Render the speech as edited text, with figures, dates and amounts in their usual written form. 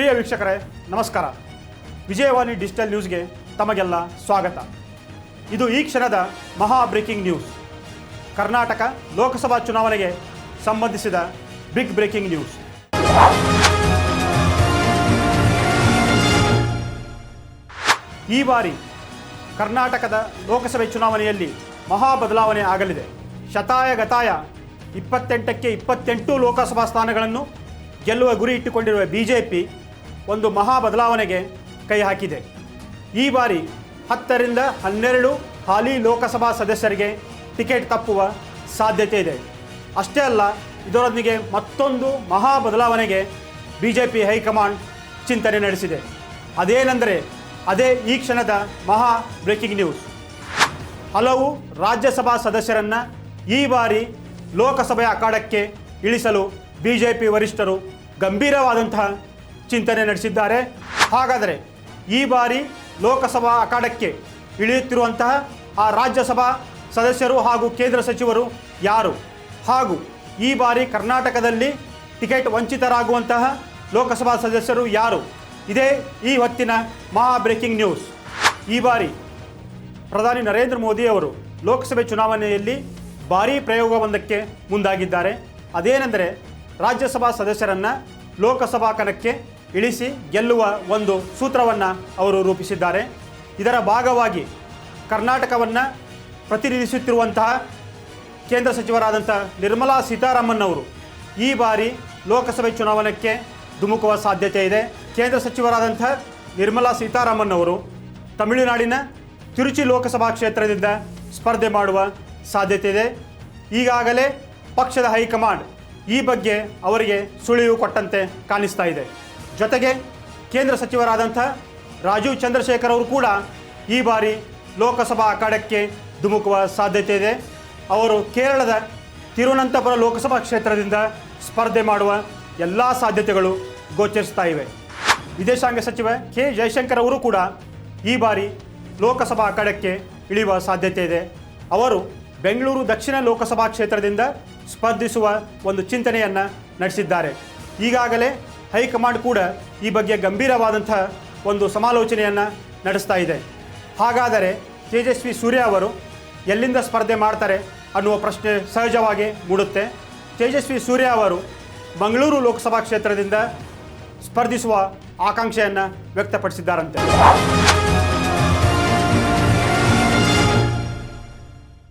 ಪ್ರಿಯ ವೀಕ್ಷಕರೇ ನಮಸ್ಕಾರ. ವಿಜಯವಾಣಿ ಡಿಜಿಟಲ್ ನ್ಯೂಸ್ಗೆ ತಮಗೆಲ್ಲ ಸ್ವಾಗತ. ಇದು ಈ ಕ್ಷಣದ ಮಹಾ ಬ್ರೇಕಿಂಗ್ ನ್ಯೂಸ್. ಕರ್ನಾಟಕ ಲೋಕಸಭಾ ಚುನಾವಣೆಗೆ ಸಂಬಂಧಿಸಿದ ಬಿಗ್ ಬ್ರೇಕಿಂಗ್ ನ್ಯೂಸ್. ಈ ಬಾರಿ ಕರ್ನಾಟಕದ ಲೋಕಸಭೆ ಚುನಾವಣೆಯಲ್ಲಿ ಮಹಾ ಬದಲಾವಣೆ ಆಗಲಿದೆ. ಶತಾಯಗತಾಯ 28ಕ್ಕೆ 28 ಲೋಕಸಭಾ ಸ್ಥಾನಗಳನ್ನು ಗೆಲ್ಲುವ ಗುರಿ ಇಟ್ಟುಕೊಂಡಿರುವ ಬಿಜೆಪಿ ಒಂದು ಮಹಾ ಬದಲಾವಣೆಗೆ ಕೈ ಹಾಕಿದೆ. ಈ ಬಾರಿ 10ರಿಂದ 12 ಹಾಲಿ ಲೋಕಸಭಾ ಸದಸ್ಯರಿಗೆ ಟಿಕೆಟ್ ತಪ್ಪುವ ಸಾಧ್ಯತೆ ಇದೆ. ಅಷ್ಟೇ ಅಲ್ಲ, ಇದರೊಂದಿಗೆ ಮತ್ತೊಂದು ಮಹಾ ಬದಲಾವಣೆಗೆ ಬಿಜೆಪಿ ಹೈಕಮಾಂಡ್ ಚಿಂತನೆ ನಡೆಸಿದೆ. ಅದೇನೆಂದರೆ ಅದೇ ಈ ಕ್ಷಣದ ಮಹಾ ಬ್ರೇಕಿಂಗ್ ನ್ಯೂಸ್. ಹಲವು ರಾಜ್ಯಸಭಾ ಸದಸ್ಯರನ್ನು ಈ ಬಾರಿ ಲೋಕಸಭೆಯ ಅಖಾಡಕ್ಕೆ ಇಳಿಸಲು ಬಿಜೆಪಿ ವರಿಷ್ಠರು ಗಂಭೀರವಾದಂತಹ ಚಿಂತನೆ ನಡೆಸಿದ್ದಾರೆ. ಹಾಗಾದರೆ ಈ ಬಾರಿ ಲೋಕಸಭಾ ಅಖಾಡಕ್ಕೆ ಇಳಿಯುತ್ತಿರುವಂತಹ ಆ ರಾಜ್ಯಸಭಾ ಸದಸ್ಯರು ಹಾಗೂ ಕೇಂದ್ರ ಸಚಿವರು ಯಾರು, ಹಾಗೂ ಈ ಬಾರಿ ಕರ್ನಾಟಕದಲ್ಲಿ ಟಿಕೆಟ್ ವಂಚಿತರಾಗುವಂತಹ ಲೋಕಸಭಾ ಸದಸ್ಯರು ಯಾರು, ಇದೇ ಈ ಹೊತ್ತಿನ ಮಹಾ ಬ್ರೇಕಿಂಗ್ ನ್ಯೂಸ್. ಈ ಬಾರಿ ಪ್ರಧಾನಿ ನರೇಂದ್ರ ಮೋದಿ ಅವರು ಲೋಕಸಭೆ ಚುನಾವಣೆಯಲ್ಲಿ ಭಾರೀ ಪ್ರಯೋಗವೊಂದಕ್ಕೆ ಮುಂದಾಗಿದ್ದಾರೆ. ಅದೇನೆಂದರೆ ರಾಜ್ಯಸಭಾ ಸದಸ್ಯರನ್ನು ಲೋಕಸಭಾ ಕಣಕ್ಕೆ ಇಳಿಸಿ ಗೆಲ್ಲುವ ಒಂದು ಸೂತ್ರವನ್ನು ಅವರು ರೂಪಿಸಿದ್ದಾರೆ. ಇದರ ಭಾಗವಾಗಿ ಕರ್ನಾಟಕವನ್ನು ಪ್ರತಿನಿಧಿಸುತ್ತಿರುವಂತಹ ಕೇಂದ್ರ ಸಚಿವರಾದಂಥ ನಿರ್ಮಲಾ ಸೀತಾರಾಮನ್ ಅವರು ಈ ಬಾರಿ ಲೋಕಸಭೆ ಚುನಾವಣೆಗೆ ಧುಮುಕುವ ಸಾಧ್ಯತೆ ಇದೆ. ಕೇಂದ್ರ ಸಚಿವರಾದಂಥ ನಿರ್ಮಲಾ ಸೀತಾರಾಮನ್ ಅವರು ತಮಿಳುನಾಡಿನ ತಿರುಚಿ ಲೋಕಸಭಾ ಕ್ಷೇತ್ರದಿಂದ ಸ್ಪರ್ಧೆ ಮಾಡುವ ಸಾಧ್ಯತೆ ಇದೆ. ಈಗಾಗಲೇ ಪಕ್ಷದ ಹೈಕಮಾಂಡ್ ಈ ಬಗ್ಗೆ ಅವರಿಗೆ ಸುಳಿವು ಕೊಟ್ಟಂತೆ ಕಾಣಿಸ್ತಾ ಇದೆ. ಜೊತೆಗೆ ಕೇಂದ್ರ ಸಚಿವರಾದಂಥ ರಾಜೀವ್ ಚಂದ್ರಶೇಖರ್ ಅವರು ಕೂಡ ಈ ಬಾರಿ ಲೋಕಸಭಾ ಅಖಾಡಕ್ಕೆ ಧುಮುಕುವ ಸಾಧ್ಯತೆ ಇದೆ. ಅವರು ಕೇರಳದ ತಿರುವನಂತಪುರ ಲೋಕಸಭಾ ಕ್ಷೇತ್ರದಿಂದ ಸ್ಪರ್ಧೆ ಮಾಡುವ ಎಲ್ಲ ಸಾಧ್ಯತೆಗಳು ಗೋಚರಿಸ್ತಾ ಇವೆ. ವಿದೇಶಾಂಗ ಸಚಿವ ಕೆ ಜಯಶಂಕರ್ ಅವರು ಕೂಡ ಈ ಬಾರಿ ಲೋಕಸಭಾ ಅಖಾಡಕ್ಕೆ ಇಳಿಯುವ ಸಾಧ್ಯತೆ ಇದೆ. ಅವರು ಬೆಂಗಳೂರು ದಕ್ಷಿಣ ಲೋಕಸಭಾ ಕ್ಷೇತ್ರದಿಂದ ಸ್ಪರ್ಧಿಸುವ ಒಂದು ಚಿಂತನೆಯನ್ನು ನಡೆಸಿದ್ದಾರೆ. ಈಗಾಗಲೇ ಹೈಕಮಾಂಡ್ ಕೂಡ ಈ ಬಗ್ಗೆ ಗಂಭೀರವಾದಂಥ ಒಂದು ಸಮಾಲೋಚನೆಯನ್ನು ನಡೆಸ್ತಾ ಇದೆ. ಹಾಗಾದರೆ ತೇಜಸ್ವಿ ಸೂರ್ಯ ಅವರು ಎಲ್ಲಿಂದ ಸ್ಪರ್ಧೆ ಮಾಡ್ತಾರೆ ಅನ್ನುವ ಪ್ರಶ್ನೆ ಸಹಜವಾಗಿ ಮೂಡುತ್ತೆ. ತೇಜಸ್ವಿ ಸೂರ್ಯ ಅವರು ಮಂಗಳೂರು ಲೋಕಸಭಾ ಕ್ಷೇತ್ರದಿಂದ ಸ್ಪರ್ಧಿಸುವ ಆಕಾಂಕ್ಷೆಯನ್ನು ವ್ಯಕ್ತಪಡಿಸಿದ್ದಾರಂತೆ.